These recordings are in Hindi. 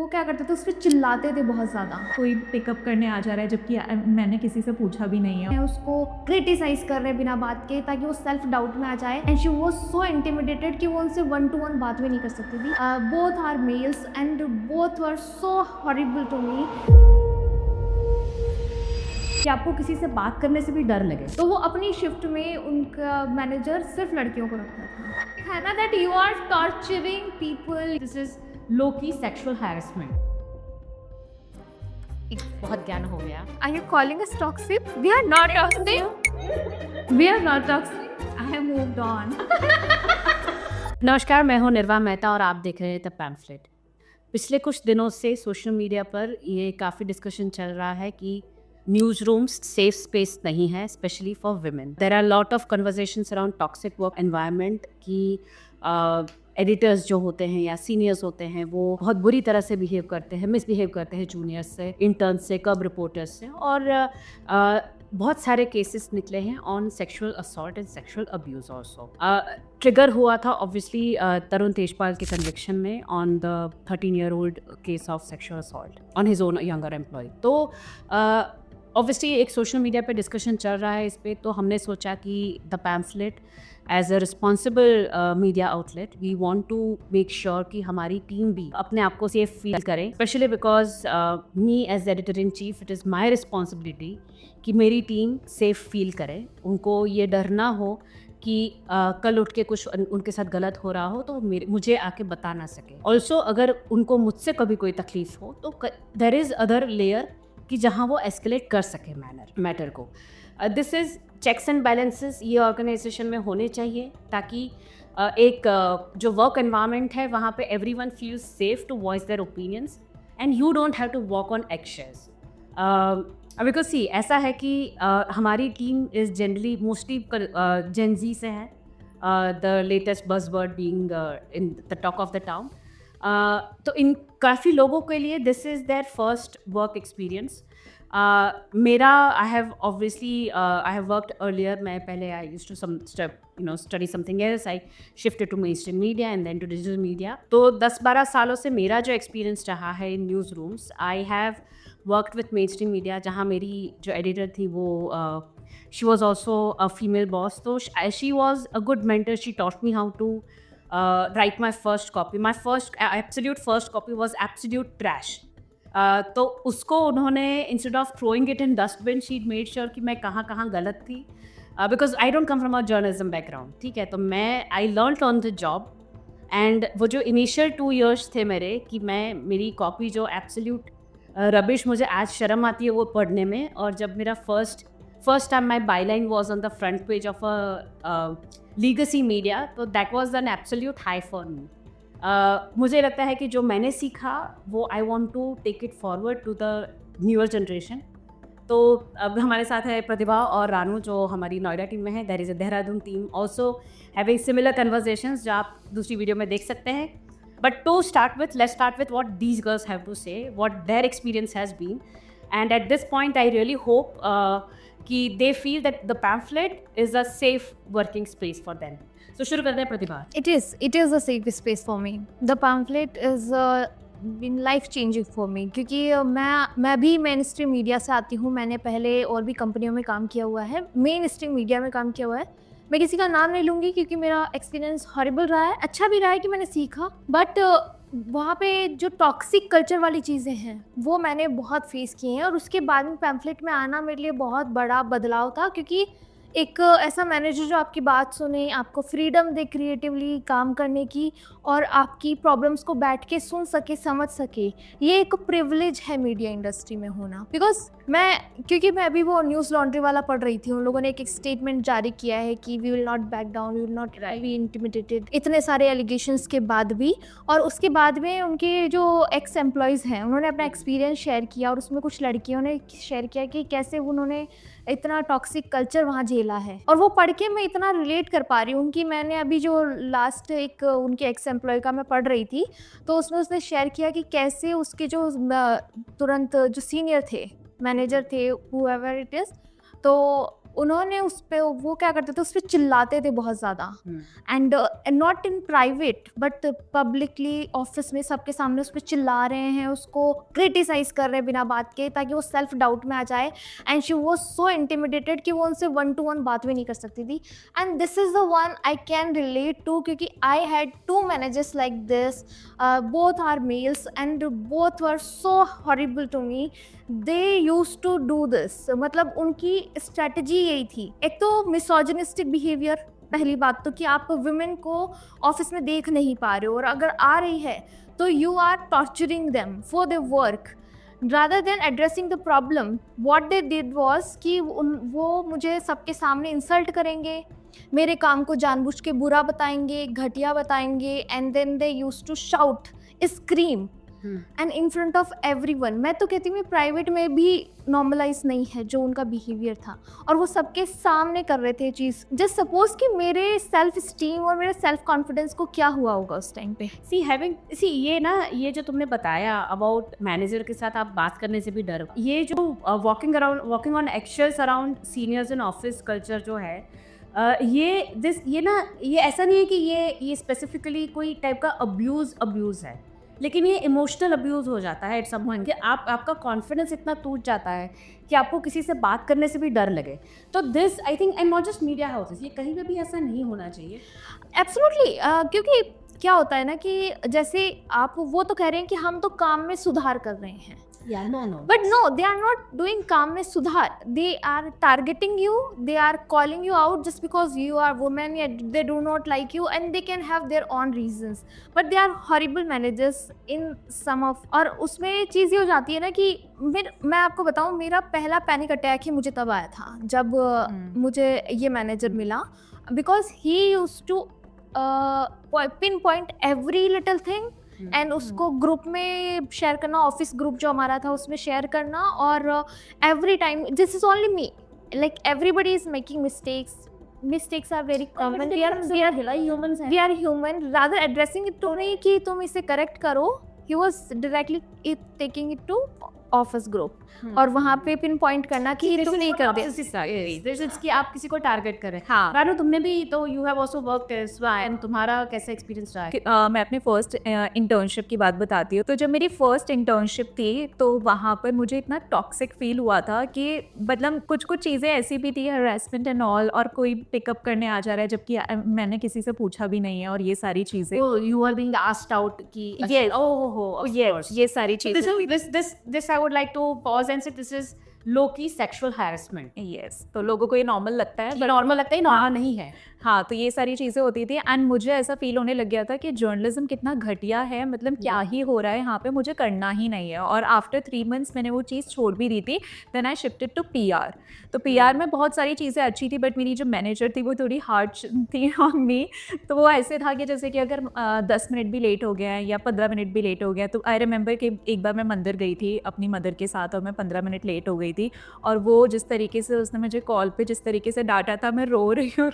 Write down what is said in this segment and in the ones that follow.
क्या करते थे, उस पर चिल्लाते थे बहुत ज़्यादा। कोई पिकअप करने आ जा रहा है जबकि मैंने किसी से पूछा भी नहीं है। उसको क्रिटिसाइज कर रहे हैं बिना बात के, ताकि वो सेल्फ डाउट में आ जाए। And she was so intimidated कि वो उनसे 1 to 1 बात भी नहीं कर सकती थी। Both are males and both were so horrible to me कि आपको किसी से बात करने से भी डर लगे। तो वो अपनी शिफ्ट में उनका मैनेजर सिर्फ लड़कियों को रखता था। है ना, that you are torturing people, this is low key sexual harassment. बहुत ज्ञान हो गया। Are you calling us toxic? We are not toxic, we are not toxic, I have moved on. नमस्कार, मैं हूँ निर्वा मेहता और आप देख रहे हैं द पैम्फलेट। पिछले कुछ दिनों से सोशल मीडिया पर ये काफ़ी डिस्कशन चल रहा है कि न्यूज़ रूम्स सेफ स्पेस नहीं है, specially for women. There are lot of conversations around toxic work environment कि एडिटर्स जो होते हैं या सीनियर्स होते हैं वो बहुत बुरी तरह से बिहेव करते हैं, मिसबिहेव करते हैं जूनियर्स से, इंटर्न्स से, कब रिपोर्टर्स से। और बहुत सारे केसेस निकले हैं on sexual assault and sexual abuse also. Trigger हुआ था ऑब्वियसली तरुण तेजपाल के कन्विक्शन में on the 13-year-old case of sexual assault on his own younger employ. तो ऑब्वियसली एक सोशल मीडिया पे डिस्कशन चल रहा है इस पर, तो हमने सोचा कि the pamphlet as a responsible media outlet we want to make sure कि हमारी टीम भी अपने आप को सेफ फील करे, specially because me as editor in chief it is my responsibility कि मेरी टीम सेफ फील करे, उनको ये डर ना हो कि कल उठ के कुछ उनके साथ गलत हो रहा हो तो मुझे आके बता ना सके। ऑल्सो अगर उनको मुझसे कभी कोई तकलीफ हो तो देयर इज़ अदर लेयर कि जहाँ वो एस्केलेट कर सके मैटर को। This is checks and balances ये ऑर्गेनाइजेशन में होने चाहिए ताकि एक जो वर्क एनवायरनमेंट है वहाँ पे everyone feels safe to voice their opinions and you don't have to walk on eggshells. Because see ऐसा है कि हमारी team is generally mostly gen Z से है, the latest buzzword being in the talk of the town. तो इन काफ़ी लोगों के लिए this is their first work experience. मेरा I have obviously I have worked earlier, मैं पहले I used to study something else, I shifted to mainstream media and then to digital media. तो 10-12 सालों से मेरा जो एक्सपीरियंस रहा है in news rooms, I have worked with mainstream media जहाँ मेरी जो एडिटर थी वो she was also a female boss, तो she was a good mentor, she taught me how to write my first copy. My absolute first copy was absolute trash. तो उसको उन्होंने instead of throwing it in dustbin she made sure कि मैं कहाँ कहाँ गलत थी, because I don't come from a journalism background, ठीक है। तो मैं I learn on the job and वो जो इनिशियल 2 years थे मेरे कि मैं मेरी कॉपी जो एब्सोल्यूट रबिश, मुझे आज शर्म आती है वो पढ़ने में। और जब मेरा first time my byline was on the front page of a legacy media, तो that was an absolute high for me. मुझे लगता है कि जो मैंने सीखा वो I want to take it forward to the newer generation. तो अब हमारे साथ है प्रतिभा और रानू जो हमारी नोएडा टीम में है। There is a Dehradun team also having similar conversations जो आप दूसरी वीडियो में देख सकते हैं। But to start with, let's start with what these girls have to say, what their experience has been, and at this point I really hope कि they feel that the Pamphlet is a safe working space for them. तो शुरू करते हैं प्रतिभा। It is a safe space for me. The pamphlet is been life changing for me, क्योंकि मैं भी मेन स्ट्रीम मीडिया से आती हूँ। मैंने पहले और भी कंपनियों में काम किया हुआ है, मेन स्ट्रीम मीडिया में काम किया हुआ है। मैं किसी का नाम नहीं लूँगी क्योंकि मेरा एक्सपीरियंस हॉरिबल रहा है। अच्छा भी रहा है कि मैंने सीखा, बट वहाँ पे जो टॉक्सिक कल्चर वाली चीज़ें हैं वो मैंने बहुत फेस की हैं। और उसके बाद में पैम्फलेट में आना मेरे लिए बहुत बड़ा बदलाव था, क्योंकि एक ऐसा मैनेजर जो आपकी बात सुने, आपको फ्रीडम दे क्रिएटिवली काम करने की और आपकी प्रॉब्लम्स को बैठ के सुन सके, समझ सके, ये एक प्रिविलेज है मीडिया इंडस्ट्री में होना। बिकॉज क्योंकि मैं अभी वो न्यूज़ लॉन्ड्री वाला पढ़ रही थी, उन लोगों ने एक स्टेटमेंट जारी किया है कि we will not back down, we will not be intimidated, इतने सारे एलिगेशंस के बाद भी। और उसके बाद में उनके जो एक्स एम्प्लॉयज़ हैं उन्होंने अपना एक्सपीरियंस शेयर किया, और उसमें कुछ लड़कियों ने शेयर किया कि कैसे उन्होंने इतना टॉक्सिक कल्चर वहाँ झेला है। और वो पढ़ के मैं इतना रिलेट कर पा रही हूँ कि मैंने अभी जो लास्ट एक उनके एक्स एम्प्लॉय का मैं पढ़ रही थी, तो उसमें उसने शेयर किया कि कैसे उसके जो तुरंत जो सीनियर थे, मैनेजर थे, हूएवर इट इज़, तो उन्होंने उस पे वो क्या करते थे, उस पे चिल्लाते थे बहुत ज़्यादा, hmm, and not in private but publicly office में सबके सामने उस पर चिल्ला रहे हैं, उसको क्रिटिसाइज कर रहे हैं बिना बात के, ताकि वो सेल्फ डाउट में आ जाए। And she was so intimidated कि वो उनसे 1-to-1 बात भी नहीं कर सकती थी। And this is the one I can relate to, क्योंकि I had 2 managers like this, both are males and both were so horrible to me. They use to do this, मतलब उनकी स्ट्रेटजी यही थी। एक तो मिसोजिनिस्टिक बिहेवियर, पहली बात तो कि आप वुमेन को ऑफिस में देख नहीं पा रहे हो, और अगर आ रही है तो you are torturing them for their work rather than addressing the problem. What they did was कि वो मुझे सबके सामने इंसल्ट करेंगे, मेरे काम को जानबूझ के बुरा बताएंगे, घटिया बताएंगे, and then they use to shout, scream and in front of everyone. मैं तो कहती हूँ प्राइवेट में भी नॉर्मलाइज नहीं है जो उनका बिहेवियर था, और वो सबके सामने कर रहे थे चीज़। जस्ट सपोज कि मेरे सेल्फ स्टीम और मेरे सेल्फ कॉन्फिडेंस को क्या हुआ होगा उस टाइम पे। ये जो तुमने बताया अबाउट मैनेजर के साथ आप बात करने से भी डर, ये जो walking on eggshells around seniors in office culture जो है, ये ऐसा नहीं है कि ये स्पेसिफिकली कोई टाइप का अब्यूज़ है, लेकिन ये इमोशनल अब्यूज़ हो जाता है एट सम पॉइंट कि आपका कॉन्फिडेंस इतना टूट जाता है कि आपको किसी से बात करने से भी डर लगे। तो this I think, and not just media houses, ये कहीं पे भी ऐसा नहीं होना चाहिए। एब्सोल्युटली, क्योंकि क्या होता है ना कि जैसे आप वो तो कह रहे हैं कि हम तो काम में सुधार कर रहे हैं, but no, they are not doing काम में सुधार। They are targeting you, they are calling you out just because you are women, they do not like you, and they can have their own reasons, but they are horrible managers in some of. और उसमें चीज़ ये हो जाती है ना कि मैं आपको बताऊं, मेरा पहला पैनिक अटैक ही मुझे तब आया था जब मुझे ये मैनेजर मिला, because he used to pinpoint every little thing and उसको ग्रुप में शेयर करना, ऑफिस ग्रुप जो हमारा था उसमें शेयर करना, और every time this is only me, like everybody is making mistakes are very common, we are human, rather addressing it to नहीं कि तुम इसे करेक्ट करो, he was directly taking it to office group, और वहाँ पे पिन पॉइंट करना कि तुम नहीं कर दे कि आप किसी को टारगेट करें। हाँ, रानू, तुमने भी तो you have also worked as well, and तुम्हारा कैसा एक्सपीरियंस रहा है? मैं अपने फर्स्ट इंटर्नशिप की बात बताती हूँ। तो जब मेरी फर्स्ट इंटर्नशिप थी तो वहाँ पर मुझे इतना टॉक्सिक फील हुआ था कि मतलब कुछ चीज़ें ऐसी भी थी, हरासमेंट एंड ऑल, और कोई पिकअप करने आ जा रहा है जबकि मैंने किसी से पूछा भी नहीं है, और ये सारी चीज़ें। You are being asked out कि ये सारी चीज़ें। This I would like to pause and say this is low key sexual harassment. Yes, तो लोगों को ये नॉर्मल लगता है, नॉर्मल लगता है, नॉर्मल नहीं है। हाँ, तो ये सारी चीज़ें होती थी, एंड मुझे ऐसा फील होने लग गया था कि जर्नलिज्म कितना घटिया है, मतलब क्या ही हो रहा है यहाँ पे, मुझे करना ही नहीं है। और आफ्टर 3 मंथ्स मैंने वो चीज़ छोड़ भी दी थी। Then I shifted to PR। तो PR में बहुत सारी चीज़ें अच्छी थी, बट मेरी जो मैनेजर थी वो थोड़ी हार्ड थी ऑन मी। तो वो ऐसे था कि जैसे कि अगर 10 मिनट भी लेट हो गया है या 15 मिनट भी लेट हो गया, तो आई रिमेंबर कि एक बार मैं मंदिर गई थी अपनी मदर के साथ, और मैं 15 मिनट लेट हो गई थी, और वो जिस तरीके से उसने मुझे कॉल पे जिस तरीके से डांटा था, मैं रो रही हूँ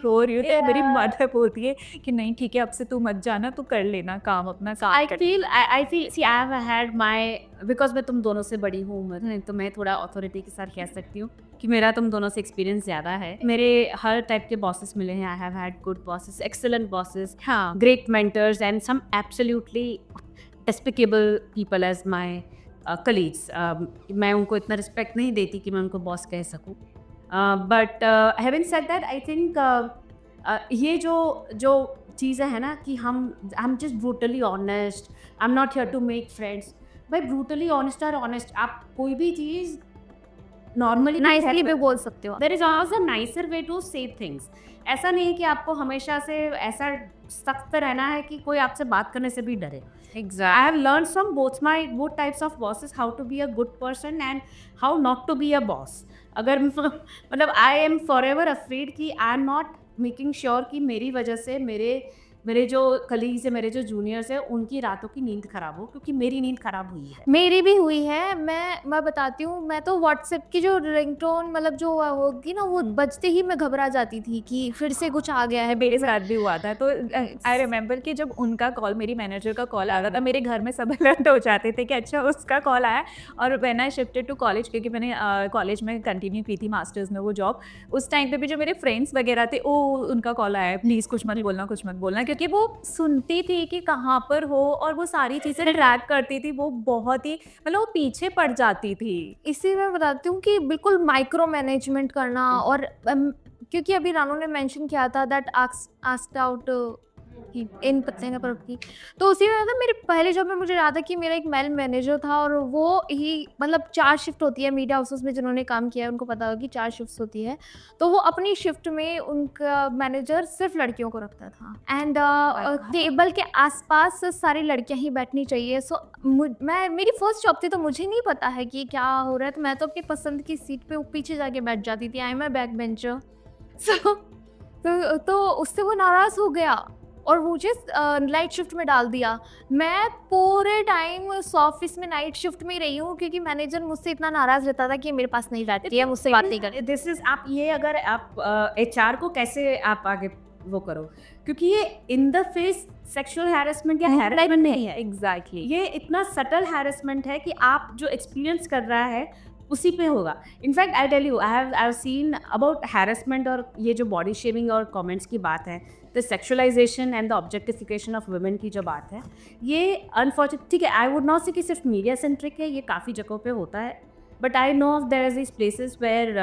तो मेरी मदर बोलती है कि नहीं ठीक है, अब से तू मत जाना, तू कर लेना काम अपना। I feel see I have had my, because मैं तुम दोनों से बड़ी हूँ उम्र में, तो मैं थोड़ा अथॉरिटी के साथ कह सकती हूँ कि मेरा तुम दोनों से एक्सपीरियंस ज़्यादा है। मेरे हर टाइप के बॉसेस मिले हैं। I have had good bosses, excellent bosses, हाँ, great mentors, and some absolutely despicable people as my colleagues. मैं उनको इतना रिस्पेक्ट नहीं देती कि मैं उनको बॉस कह सकूँ, but having said that I think ये जो चीज़ें हैं ना कि हम just brutally honest, I am not here to make friends. भाई ब्रूटली ऑनेस्ट और ऑनेस्ट, आप कोई भी चीज़ नॉर्मली नाइसली भी बोल सकते हो। There is also a nicer way to say things. ऐसा नहीं है कि आपको हमेशा से ऐसा सख्त रहना है कि कोई आपसे बात करने से भी डरे। Exact. I have learned from both types of bosses how to be a good person and how not to be a boss. अगर मतलब I am forever afraid कि I am not making sure कि मेरी वजह से मेरे मेरे जो कलीग्स है, मेरे जो जूनियर्स है, उनकी रातों की नींद खराब हो, क्योंकि मेरी नींद खराब हुई है। मेरी भी हुई है। मैं बताती हूँ, मैं तो व्हाट्सएप की जो रिंगटोन मतलब जो होगी ना, वो बजते ही मैं घबरा जाती थी कि फिर से कुछ आ गया है। मेरे साथ भी हुआ था। तो आई रिमेंबर कि जब उनका कॉल, मेरी मैनेजर का कॉल आ रहा था, मेरे घर में सब अलर्ट हो जाते थे कि अच्छा उसका कॉल आया। और when I shifted to college, क्योंकि मैंने कॉलेज में कंटिन्यू की थी मास्टर्स में वो जॉब, उस टाइम पे भी जो मेरे फ्रेंड्स वगैरह थे, ओ उनका कॉल आया है, प्लीज़ कुछ मत बोलना, कुछ मत बोलना, क्योंकि वो सुनती थी कि कहाँ पर हो और वो सारी चीज़ें ट्रैक करती थी। वो बहुत ही मतलब वो पीछे पड़ जाती थी। इसी में बताती हूँ कि बिल्कुल माइक्रो मैनेजमेंट करना। और क्योंकि अभी रानू ने मेंशन किया था दैट आस्क्ड आउट कि इन पत्ते का प्रयोग की, तो उसी में मतलब मेरे पहले जॉब में मुझे याद है कि मेरा एक मेल मैनेजर था, और वो ही मतलब 4 शिफ्ट होती है मीडिया हाउसेस में, जिन्होंने काम किया है उनको पता होगा कि 4 शिफ्ट्स होती है। तो वो अपनी शिफ्ट में उनका मैनेजर सिर्फ लड़कियों को रखता था, एंड टेबल के आसपास सारी लड़कियां ही बैठनी चाहिए। सो मैं मेरी फर्स्ट जॉब थी, तो मुझे नहीं पता है कि क्या हो रहा है, तो मैं तो अपनी पसंद की सीट पे पीछे जाके बैठ जाती थी। I am a back bencher. So तो उससे वो नाराज़ हो गया और मुझे नाइट शिफ्ट में डाल दिया। मैं पूरे टाइम उस ऑफिस में नाइट शिफ्ट में ही रही हूँ, क्योंकि मैनेजर मुझसे इतना नाराज़ रहता था कि मेरे पास नहीं बैठती है, मुझसे बात नहीं करती। दिस इज, आप ये अगर आप एचआर को कैसे आप आगे वो करो, क्योंकि ये in the face sexual harassment या हैरेसमेंट नहीं है। एग्जैक्टली। ये इतना सटल हैरेसमेंट है कि आप जो एक्सपीरियंस कर रहा है उसी पे होगा। In fact I tell you, I have seen about harassment, और ये जो बॉडी शेमिंग और कमेंट्स की बात है, the sexualisation and the objectification of women की जो बात है, ये अनफॉर्चुनेट, ठीक है, आई वुड नॉट से कि सिर्फ मीडिया सेंट्रिक है, ये काफ़ी जगहों पे होता है, but I know of there is this places where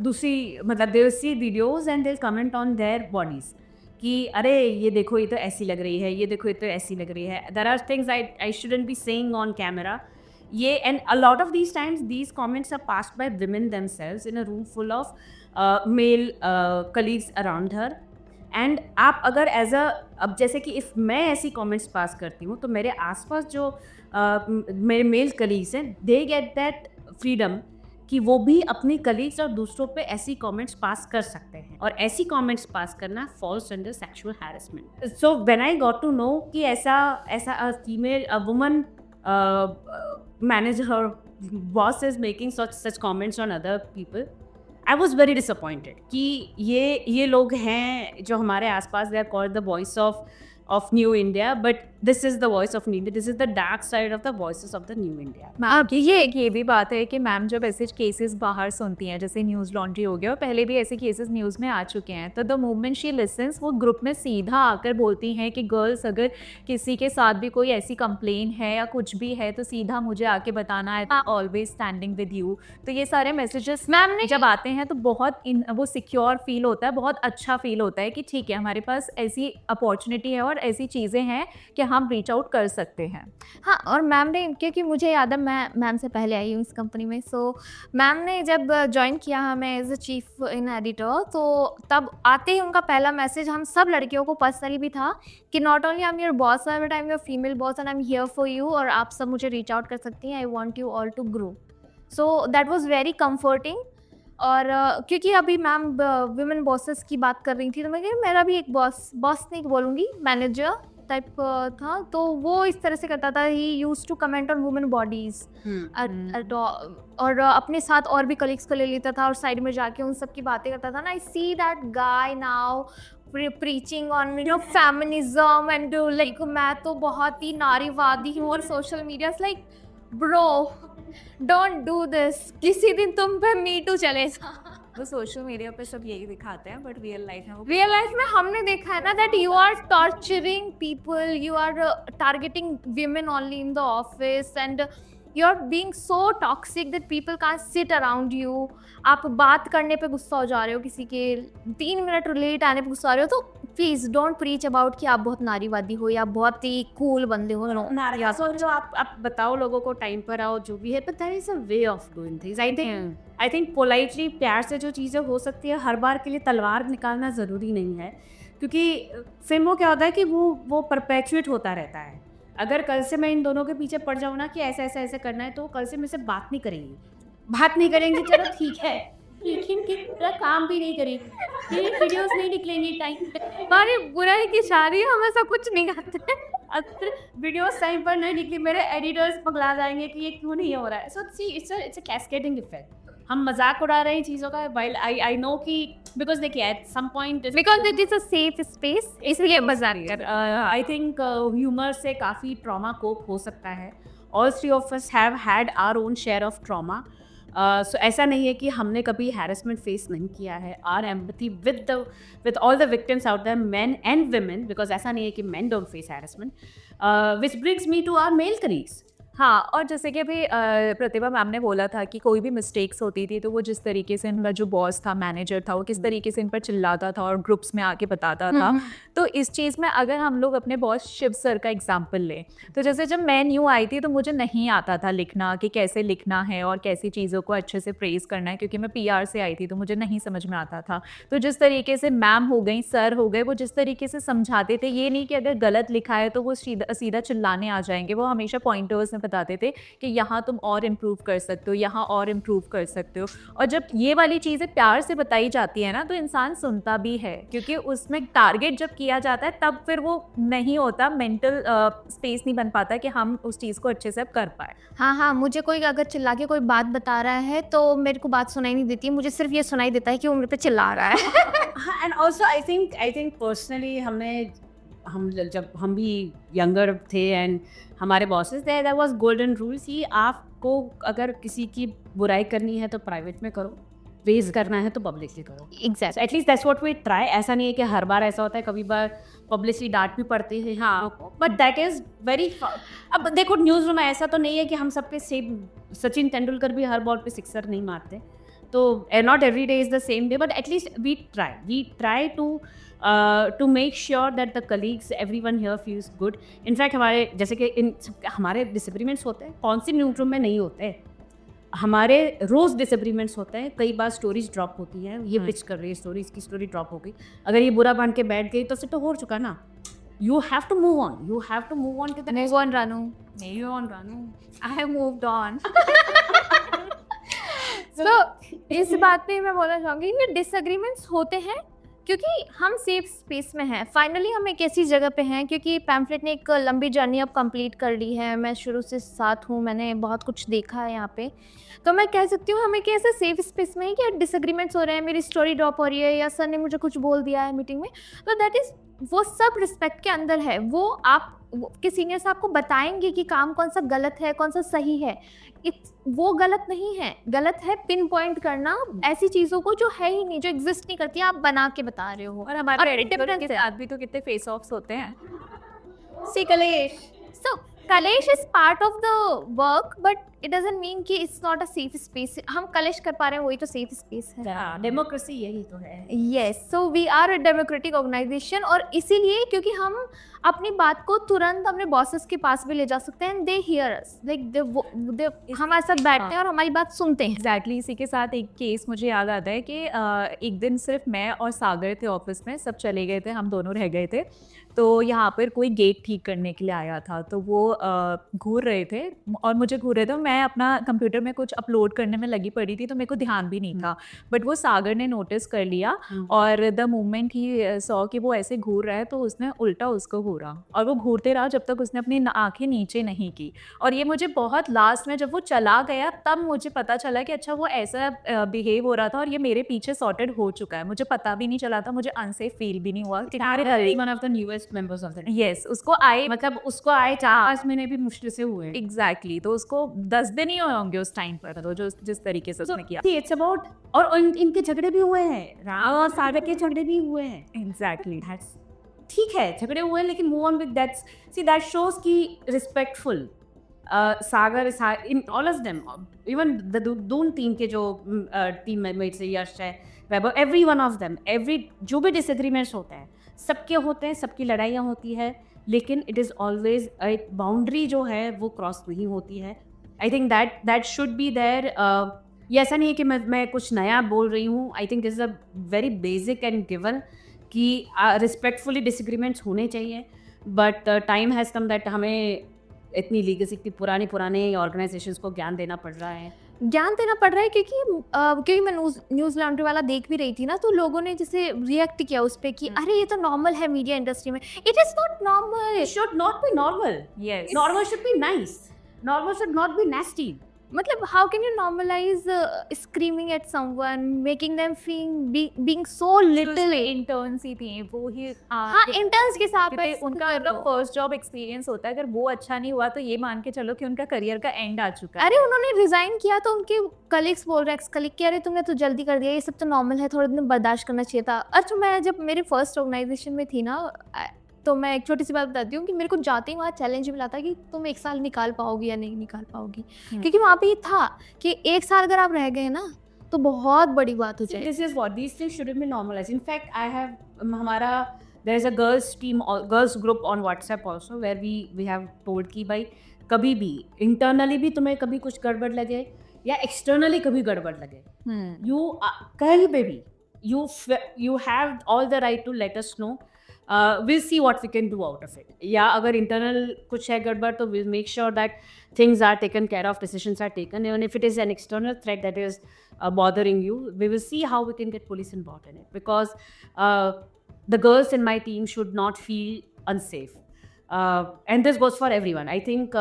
दूसरी मतलब they see videos and they comment on their bodies कि अरे ये देखो ये तो ऐसी लग रही है, ये देखो ये तो ऐसी लग रही है। There are things I shouldn't be saying on camera. ये and a lot of these times these comments are passed by women themselves in a room full of male colleagues around her। And आप अगर एज अ, अब जैसे कि इफ़ मैं ऐसी कमेंट्स पास करती हूँ, तो मेरे आसपास जो मेरे मेल कलीग्स हैं, दे गेट दैट फ्रीडम कि वो भी अपनी कलीग्स और दूसरों पे ऐसी कमेंट्स पास कर सकते हैं, और ऐसी कमेंट्स पास करना falls under sexual harassment. So when I got to know कि ऐसा female woman manager her boss is making such comments on other people, I was very disappointed कि ये लोग हैं जो हमारे आसपास, they are called the voice of new India, but this is the voice of new India, this is the dark side of the voices of the new India. Ma'am ये भी बात है कि मैम जब ऐसे केसेस बाहर सुनती हैं, जैसे न्यूज़ लॉन्ड्री हो गया, और पहले भी ऐसे केसेस न्यूज़ में आ चुके हैं, तो द मोमेंट शी लिसन्स, वो ग्रुप में सीधा आकर बोलती हैं कि गर्ल्स अगर किसी के साथ भी कोई ऐसी कंप्लेन है या कुछ भी है, तो सीधा मुझे आके बताना है, ऑलवेज स्टैंडिंग विद यू। तो ये सारे मैसेजेस मैम ने जब आते हैं तो बहुत वो सिक्योर फील होता है, बहुत अच्छा फील होता है कि ठीक है, हमारे पास ऐसी अपॉर्चुनिटी है और ऐसी चीज़ें हैं कि हम रीच आउट कर सकते हैं। हाँ, और मैम ने, क्योंकि मुझे याद है मैं मैम से पहले आई हूँ इस कंपनी में, सो मैम ने जब ज्वाइन किया हमें as a chief in editor, तो तब आते ही उनका पहला मैसेज हम सब लड़कियों को पर्सनली भी था कि not only I am your boss but I am your female boss and I am here for you, और आप सब मुझे रीच आउट कर सकती हैं, I want you all to grow. So that was very comforting. और क्योंकि अभी मैम वुमेन बॉसेस की बात कर रही थी, तो मैं कही मेरा भी एक बॉस नहीं बोलूँगी, मैनेजर टाइप था, तो वो इस तरह से करता था, he used to comment on women bodies, और अपने साथ और भी कलीग्स को ले लेता था और साइड में जाके उन सब की बातें करता था ना। I see that guy now preaching on feminism and like मैं तो बहुत ही नारीवादी हूँ, और social media like bro don't do this, किसी दिन तुम पे मी टू चलेगा। वो सोशल मीडिया पे सब यही दिखाते हैं, बट रियल लाइफ में हमने देखा है ना that you are torturing people, you are targeting women only in the office and you are being so toxic that people can't sit around you। आप बात करने पे गुस्सा हो जा रहे हो, किसी के 3 मिनट लेट आने पे गुस्सा हो रहे हो, तो प्लीज डोंट प्रीच अबाउट कि आप बहुत नारीवादी हो या बहुत ही कूल बंदे हो। या जो आप बताओ लोगों को टाइम पर आओ, जो भी है, but there is a way of doing things. I think politely प्यार से जो चीज़ें हो सकती है, हर बार के लिए तलवार निकालना ज़रूरी नहीं है, क्योंकि फिर वो क्या होता है कि वो परपेचुएट होता रहता है। अगर कल से मैं इन दोनों के पीछे पड़ जाऊँ ना कि ऐसे ऐसे ऐसे करना है, तो कल से मेरे से बात नहीं करेंगी, चलो ठीक है, लेकिन कि पूरा काम भी नहीं करेगी, ये वीडियोस नहीं निकलेंगी टाइम पे, अरे बुरा है कि शादी हम ऐसा कुछ नहीं करते हैं। अगर वीडियोस टाइम पर नहीं निकली मेरे एडिटर्स पगला जाएंगे कि ये क्यों नहीं हो रहा है। So see it's a cascading effect. हम मजाक उड़ा रहे हैं चीज़ों का, वाइल आई नो कि बिकॉज देखिए at some point because it is a safe space, इसलिए मजाक कर। आई थिंक ह्यूमर से काफ़ी ट्रॉमा कोप हो सकता है। All three of us have had our own share of trauma. सो ऐसा नहीं है कि हमने कभी हैरेसमेंट फेस नहीं किया है। Our empathy with all the victims out there, men and women, because ऐसा नहीं है कि men don't face harassment, which brings me to our male colleagues. हाँ, और जैसे कि अभी प्रतिभा मैम ने बोला था कि कोई भी मिस्टेक्स होती थी तो वो जिस तरीके से इनका जो बॉस था, मैनेजर था, वो किस तरीके से इन पर चिल्लाता था और ग्रुप्स में आके बताता था। तो इस चीज़ में अगर हम लोग अपने बॉस शिव सर का एग्जांपल लें, तो जैसे जब मैं न्यू आई थी तो मुझे नहीं आता था लिखना कि कैसे लिखना है और कैसी चीज़ों को अच्छे से प्रेज़ करना है, क्योंकि मैं PR से आई थी तो मुझे नहीं समझ में आता था। तो जिस तरीके से मैम हो गई, सर हो गए, वो जिस तरीके से समझाते थे, ये नहीं कि अगर गलत लिखा है तो वो सीधा चिल्लाने आ जाएंगे। वो हमेशा पॉइंटर्स में बताते थे कि यहाँ तुम और इम्प्रूव कर सकते हो, यहाँ और इम्प्रूव कर सकते हो। और जब ये वाली चीज़ें प्यार से बताई जाती है ना, तो इंसान सुनता भी है, क्योंकि उसमें टारगेट जब किया जाता है तब फिर वो नहीं होता, मेंटल स्पेस नहीं बन पाता कि हम उस चीज़ को अच्छे से अब कर पाए। हाँ, मुझे कोई अगर चिल्ला के कोई बात बता रहा है तो मेरे को बात सुनाई नहीं देती, मुझे सिर्फ ये सुनाई देता है कि वो मेरे पे चिल्ला रहा है। हाँ, and also I think personally हम जब हम भी यंगर थे एंड हमारे बॉसेस थे, दैट वाज गोल्डन रूल कि आपको अगर किसी की बुराई करनी है तो प्राइवेट में करो, प्रेज करना है तो पब्लिकली करो। Exact. At least that's what we try. ऐसा नहीं है कि हर बार ऐसा होता है, कभी बार पब्लिकली डांट भी पड़ती है, हाँ, बट दैट इज़ वेरी। अब देखो न्यूज़ रूम में ऐसा तो नहीं है कि हम सब पे सेम, सचिन तेंदुलकर भी हर बॉल पे सिक्सर नहीं मारते, तो not every day is the same day, but at least we try to make sure that the colleagues everyone here feels good. In fact हमारे जैसे कि हमारे डिसएग्रीमेंट्स होते हैं, कौन सी न्यूज़ रूम में नहीं होते, हमारे रोज़ डिसएग्रीमेंट्स होते हैं। कई बार स्टोरीज ड्रॉप होती हैं, ये पिच कर रही है स्टोरी, इसकी स्टोरी ड्रॉप हो गई, अगर ये बुरा बन के बैठ गई तो फिर तो हो चुका ना। You have to move on to the Move on, Ranu. I have moved on. तो इस बात पे मैं बोलना चाहूँगी कि डिसएग्रीमेंट्स होते हैं क्योंकि हम सेफ स्पेस में हैं। फाइनली हम एक ऐसी जगह पे हैं, क्योंकि पैम्फलेट ने एक लंबी जर्नी अब कंप्लीट कर ली है। मैं शुरू से साथ हूँ, मैंने बहुत कुछ देखा है यहाँ पे, तो मैं कह सकती हूँ हम एक ऐसे सेफ स्पेस में हैं कि डिसएग्रीमेंट्स हो रहे हैं, मेरी स्टोरी ड्रॉप हो रही है या सर ने मुझे कुछ बोल दिया है मीटिंग में, तो दैट इज़, वो सब रिस्पेक्ट के अंदर है। वो आप के सीनियर से आपको बताएंगे कि काम कौन सा गलत है, कौन सा सही है। वो गलत नहीं है, गलत है पिन पॉइंट करना ऐसी चीज़ों को जो है ही नहीं, जो एग्जिस्ट नहीं करती, आप बना के बता रहे हो। और हमारे एडिटर difference के है। साथ भी तो कितने फेस ऑफ्स होते हैं। सी कलेश। So कलेश is part of the work, but it doesn't mean कि it's not a safe space. हम कलेश कर पा रहे हैं, वही तो सेफ स्पेस है। डेमोक्रेसी यही तो है। Yes, so we are a democratic organisation, और इसीलिए क्योंकि हम अपनी बात को तुरंत अपने बॉसेस के पास भी ले जा सकते हैं, दे हियर अस, लाइक हमारे साथ बैठते हैं और हमारी बात सुनते हैं। एग्जैक्टली इसी के साथ एक केस मुझे याद आता है कि एक दिन सिर्फ मैं और सागर थे ऑफिस में, सब चले गए थे, हम दोनों रह गए थे। तो यहाँ पर कोई गेट ठीक करने के लिए आया था, तो वो घूर रहे थे और मुझे घूर रहे थे, मैं अपना कंप्यूटर में कुछ अपलोड करने में लगी पड़ी थी, तो मेरे को ध्यान भी नहीं था। बट वो सागर ने नोटिस कर लिया और द मोमेंट ही सॉ कि वो ऐसे घूर रहा है, तो उसने उल्टा उसको घूरा और वो घूरते रहा जब तक उसने अपनी आंखें नीचे नहीं की। और ये मुझे बहुत लास्ट में जब वो चला गया तब मुझे पता चला कि अच्छा वो ऐसा बिहेव हो रहा था और ये मेरे पीछे सॉर्टेड हो चुका है। मुझे पता भी नहीं चला था, मुझे अनसेफ फील भी नहीं हुआ। One of the newest members of the, yes, उसको आए, मतलब उसको आए 4-5 महीने भी मुश्किल से हुए। एग्जैक्टली, तो उसको 10 दिन ही हुए होंगे उस टाइम पर, तो जो जिस तरीके से उसने किया। इट्स अबाउट, और इनके झगड़े भी हुए हैं, राम और सागर के झगड़े भी हुए हैं। एग्जैक्टली, ठीक है झगड़े हुए हैं, लेकिन move on with that. See that shows की रिस्पेक्टफुल सागर in all of them, even the Doon team के जो टीम मेट्स है, यश है, Vaibhav, every one of them, every जो भी डिसएग्रीमेंट्स होते हैं सबके होते हैं, सबकी लड़ाइयाँ होती है, लेकिन इट इज़ ऑलवेज एक बाउंड्री जो है वो क्रॉस नहीं होती है। I think that should be there. ये ऐसा नहीं है कि मैं कुछ नया बोल रही हूँ। I think this is a very basic and given कि रिस्पेक्टफुली डिसएग्रीमेंट्स होने चाहिए, but time has come that हमें इतनी लीगेसी, इतनी पुराने ऑर्गेनाइजेशंस को ज्ञान देना पड़ रहा है। ज्ञान देना पड़ रहा है क्योंकि मैं न्यूज़ लॉन्ड्री वाला देख भी रही थी ना, तो लोगों ने जैसे रिएक्ट किया उस पे कि अरे ये तो नॉर्मल है मीडिया इंडस्ट्री में। It is not normal. It should not be normal. Yes. Normal should be nice. Normal should not be nasty. मतलब how can you normalise screaming at someone, making them feel being so little. Interns ही थी वो ही। हाँ, इंटर्न्स के साथ क्योंकि उनका मतलब फर्स्ट जॉब एक्सपीरियंस होता है, अगर वो अच्छा नहीं हुआ तो ये मान के चलो कि उनका करियर का एंड आ चुका है। अरे उन्होंने रिजाइन किया तो उनके कलीग्स बोल रहे, एक्स कलीग कि अरे तुमने तो जल्दी कर दिया, ये सब तो नॉर्मल है, थोड़े दिन बर्दाश्त करना चाहिए था। अच्छा, मैं जब मेरे फर्स्ट ऑर्गेनाइजेशन में थी ना, तो मैं एक छोटी सी बात बताती हूँ कि मेरे को जाते ही वहाँ चैलेंज मिला था कि तुम 1 साल निकाल पाओगी या नहीं निकाल पाओगी, क्योंकि वहाँ पे ये था कि 1 साल अगर आप रह गए ना तो बहुत बड़ी बात हो जाए। This is what these things shouldn't be normalized. In fact, I have हमारा there is a girls team, girls group on WhatsApp also where we have told कि भाई कभी भी internally भी तुम्हें कभी कुछ गड़बड़ लगे या externally कभी गड़बड़ लगे, you कहीं पे भी you have all the right to let us know. We'll see what we can do out of it. या अगर internal कुछ है गड़बड़ तो we'll make sure that things are taken care of, decisions are taken. And if it is an external threat that is bothering you, we will see how we can get police involved in it, because the girls in my team should not feel unsafe. And this goes for everyone. I think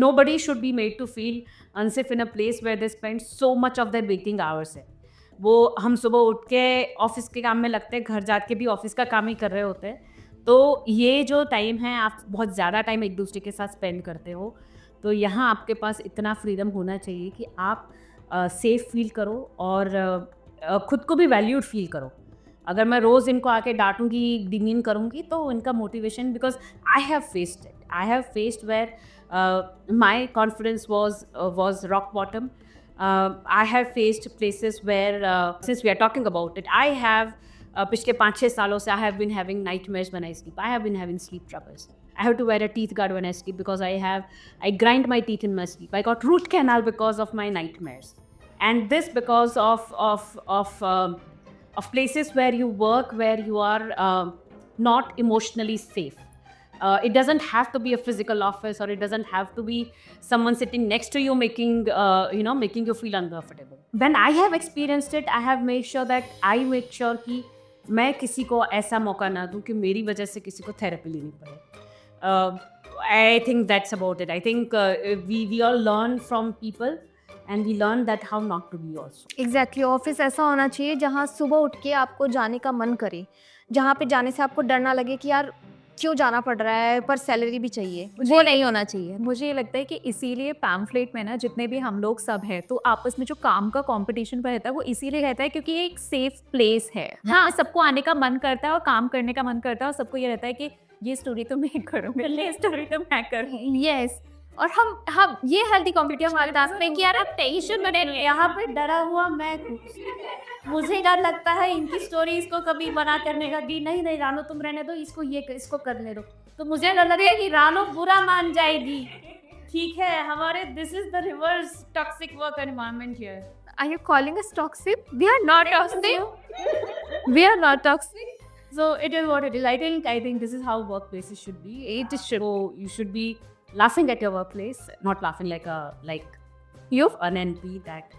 nobody should be made to feel unsafe in a place where they spend so much of their waking hours है। वो हम सुबह उठ के ऑफिस के काम में लगते हैं, घर जाके भी ऑफिस का काम ही कर रहे होते हैं, तो ये जो टाइम है आप बहुत ज़्यादा टाइम एक दूसरे के साथ स्पेंड करते हो, तो यहाँ आपके पास इतना फ्रीडम होना चाहिए कि आप सेफ फील करो और ख़ुद को भी वैल्यूड फील करो। अगर मैं रोज़ इनको आके डांटूंगी, डिमीन करूँगी, तो इनका motivation, because I have faced where my confidence was rock bottom. I have faced places where, since we are talking about it, I have पिछले 5-6 सालों से I have been having nightmares when I sleep. I have been having sleep troubles. I have to wear a teeth guard when I sleep because I grind my teeth in my sleep. I got root canal because of my nightmares, and this because of places where you work where you are not emotionally safe. It doesn't have to be a physical office, or it doesn't have to be someone sitting next to you making you feel uncomfortable. When I have experienced it, I have made sure that I make sure कि मैं किसी को ऐसा मौका ना दूँ कि मेरी वजह से किसी को थेरेपी लेनी पड़े. I think that's about it. I think we all learn from people, and we learn that how not to be also. Exactly, office ऐसा होना चाहिए जहाँ सुबह उठ के आपको जाने का मन करे, जहाँ पे जाने से आपको डर ना लगे कि यार क्यों जाना पड़ रहा है, पर सैलरी भी चाहिए, वो नहीं होना चाहिए। मुझे ये लगता है कि इसीलिए पैम्फलेट में ना जितने भी हम लोग सब हैं, तो आपस में जो काम का कंपटीशन पर रहता है वो इसीलिए रहता है क्योंकि ये एक सेफ प्लेस है। हाँ, सबको आने का मन करता है और काम करने का मन करता है, और सबको ये रहता है कि ये स्टोरी तो मैं करूँगी, ये स्टोरी तो मैं करूँगी। यस, और हम ये हेल्दी कॉम्पिटिशन हमारे पास में कि यार आप टेंशन में नहीं, यहाँ पे डरा हुआ मैं, मुझे डर लगता है इनकी स्टोरी इसको कभी बना करने का कि नहीं रानो तुम रहने दो, इसको करने दो, तो मुझे डर लग रहा है कि रानो बुरा मान जाएगी। ठीक है, हमारे this is the reverse toxic work environment here. Are you calling us toxic? We are not toxic. We are not toxic. So it is what it is. I think this is how workplaces should be. It should. So you should be laughing at your workplace, not laughing like you an NP that.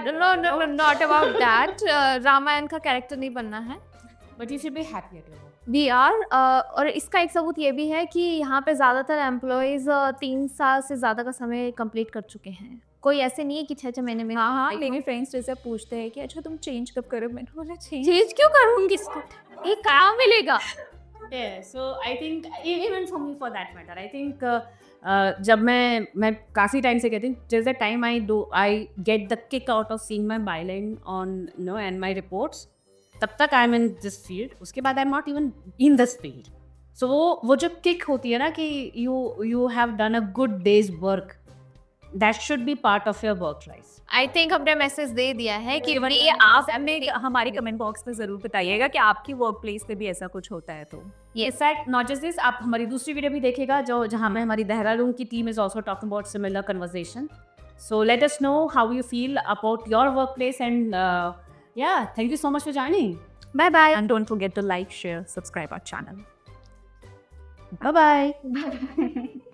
No, not about that. Ramayana का कैरेक्टर नहीं बनना है. But you should be happy at your work. We are. और इसका एक सबूत ये भी है कि यहाँ पे ज़्यादातर एम्प्लॉयज़ 3 साल से ज़्यादा का समय कंप्लीट कर चुके हैं. कोई ऐसे नहीं है कि 6 महीने में. हाँ, मेरे फ्रेंड्स जैसे पूछते हैं कि अच्छा तुम चेंज कब करो, मैंने बोला चेंज क्यों करूँगी इसको, एक काम मिलेगा. Yeah, so I think even for me for that matter, I think जब मैं काफ़ी टाइम से कहती हूँ, जैसे time I get the kick out of seeing my byline on and my reports, तब तक I am in this field. उसके बाद I am not even in this field. So वो जो kick होती है ना कि you have done a good day's work, that should be part of your work life. I think हमने मैसेज दे दिया है कि ये आप हमें हमारे कमेंट बॉक्स में ज़रूर बताइएगा कि आपकी वर्क प्लेस पे भी ऐसा कुछ होता है. तो ये फैक्ट नॉट जस्ट दिस, आप हमारी दूसरी वीडियो भी देखिएगा जहाँ में हमारी देहरादून की team is also talking about similar conversation. So let us know how you feel about your work place, and yeah, thank you so much for joining. Bye bye. And don't forget to like, share, subscribe our channel. Bye bye.